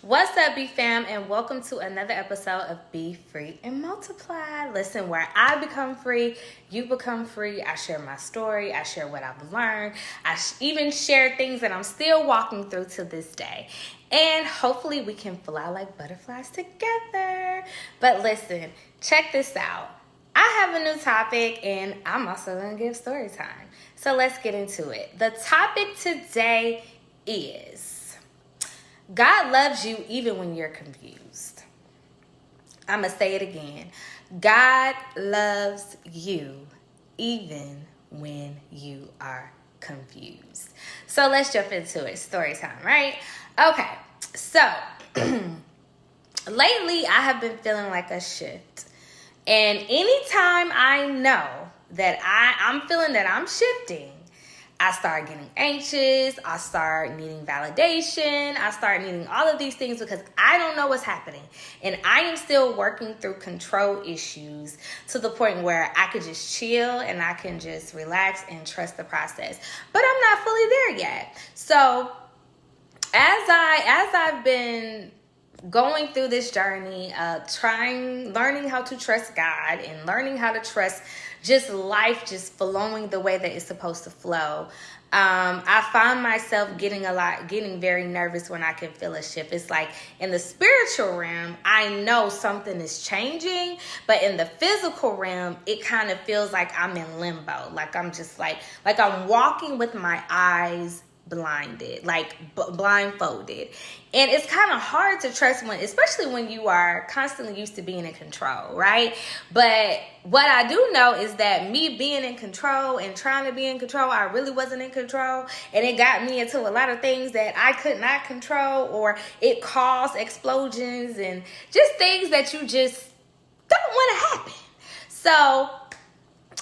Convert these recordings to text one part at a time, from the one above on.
What's up, B fam, and welcome to another episode of Be Free and Multiply. Listen, where I become free, you become free. I share my story, I share what I've learned, I even share things that I'm still walking through to this day. And hopefully we can fly like butterflies together. But listen, check this out. I have a new topic and I'm also going to give story time. So let's get into it. The topic today is God loves you even when you're confused. I'm going to say it again. God loves you even when you are confused. So let's jump into it. Story time, right? Okay. So lately I have been feeling like a shift. And anytime I know that I'm feeling that I'm shifting, I start getting anxious, I start needing validation, I start needing all of these things because I don't know what's happening. And I am still working through control issues to the point where I could just chill and I can just relax and trust the process. But I'm not fully there yet. So as I've been going through this journey of learning how to trust God and learning how to trust just life just flowing the way that it's supposed to flow. I find myself getting very nervous when I can feel a shift. It's like in the spiritual realm, I know something is changing, but in the physical realm, it kind of feels like I'm in limbo. Like I'm just like I'm walking with my eyes blinded, like blindfolded. And it's kind of hard to trust especially when you are constantly used to being in control, right? But what I do know is that me being in control and trying to be in control, I really wasn't in control. And it got me into a lot of things that I could not control, or it caused explosions and just things that you just don't want to happen. So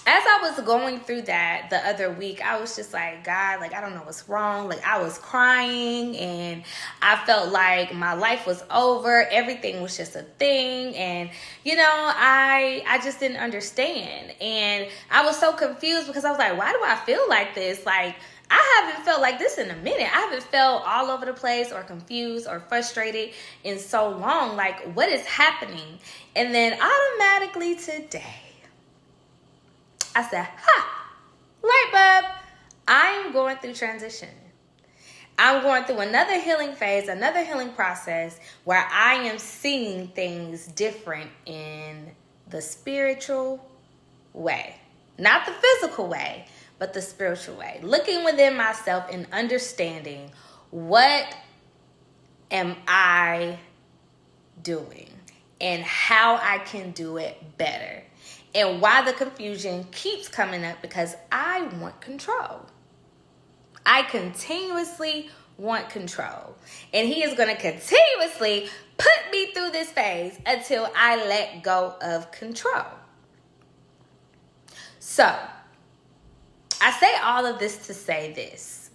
as I was going through that the other week, I was just like, God, like, I don't know what's wrong. Like, I was crying and I felt like my life was over. Everything was just a thing. And, I just didn't understand. And I was so confused because I was like, why do I feel like this? Like, I haven't felt like this in a minute. I haven't felt all over the place or confused or frustrated in so long. Like, what is happening? And then automatically today, I said, light bulb. I am going through transition. I'm going through another healing phase, another healing process where I am seeing things different in the spiritual way. Not the physical way, but the spiritual way. Looking within myself and understanding what am I doing and how I can do it better. And why the confusion keeps coming up, because I want control. I continuously want control. And he is going to continuously put me through this phase until I let go of control. So, I say all of this to say this.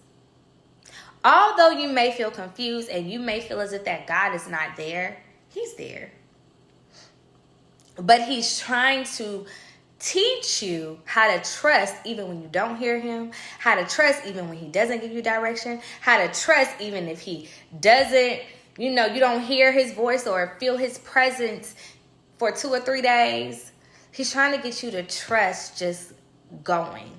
Although you may feel confused and you may feel as if that God is not there, he's there. But he's trying to teach you how to trust even when you don't hear him, how to trust even when he doesn't give you direction, how to trust even if he doesn't, you don't hear his voice or feel his presence for 2 or 3 days. He's trying to get you to trust just going.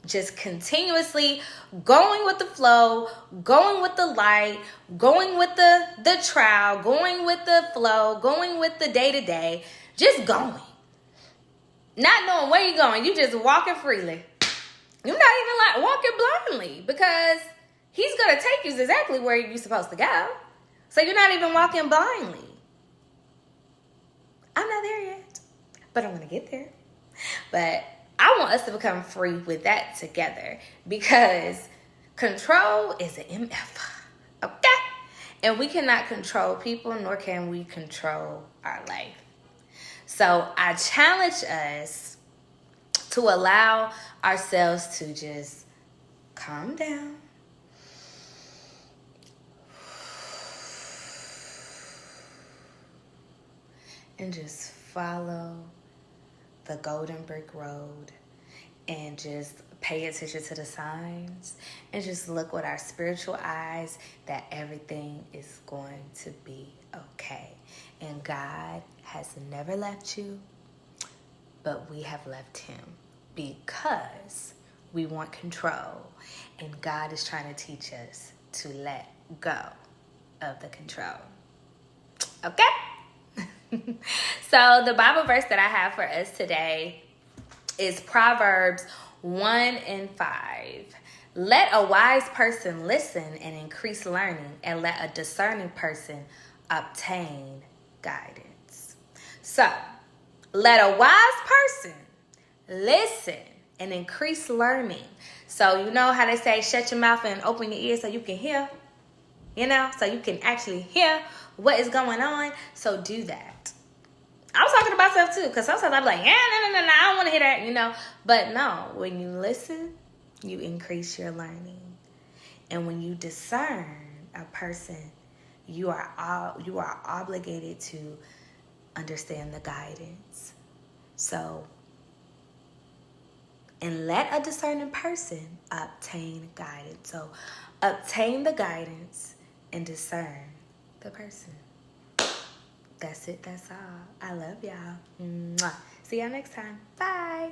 Just continuously going with the flow, going with the light, going with the trial, going with the flow, going with the day-to-day, just going. Not knowing where you're going. You just walking freely. You're not even like walking blindly, because he's going to take you exactly where you're supposed to go. So you're not even walking blindly. I'm not there yet, but I'm going to get there. But I want us to become free with that together, because control is an MF. Okay? And we cannot control people, nor can we control our life. So I challenge us to allow ourselves to just calm down. And just follow the golden brick road and just pay attention to the signs and just look with our spiritual eyes that everything is going to be okay. And God has never left you, but we have left him because we want control. And God is trying to teach us to let go of the control. Okay? So the Bible verse that I have for us today is Proverbs 1:5. Let a wise person listen and increase learning, and let a discerning person obtain guidance. So, let a wise person listen and increase learning. So, you know how they say, shut your mouth and open your ears so you can hear? So you can actually hear what is going on. So, do that. I was talking to myself too, because sometimes I'm like, no, I don't want to hear that, But no, when you listen, you increase your learning. And when you discern a person, you are obligated to understand the guidance. So, and let a discerning person obtain guidance. So, obtain the guidance and discern the person. That's it. That's all. I love y'all. Mwah. See y'all next time. Bye.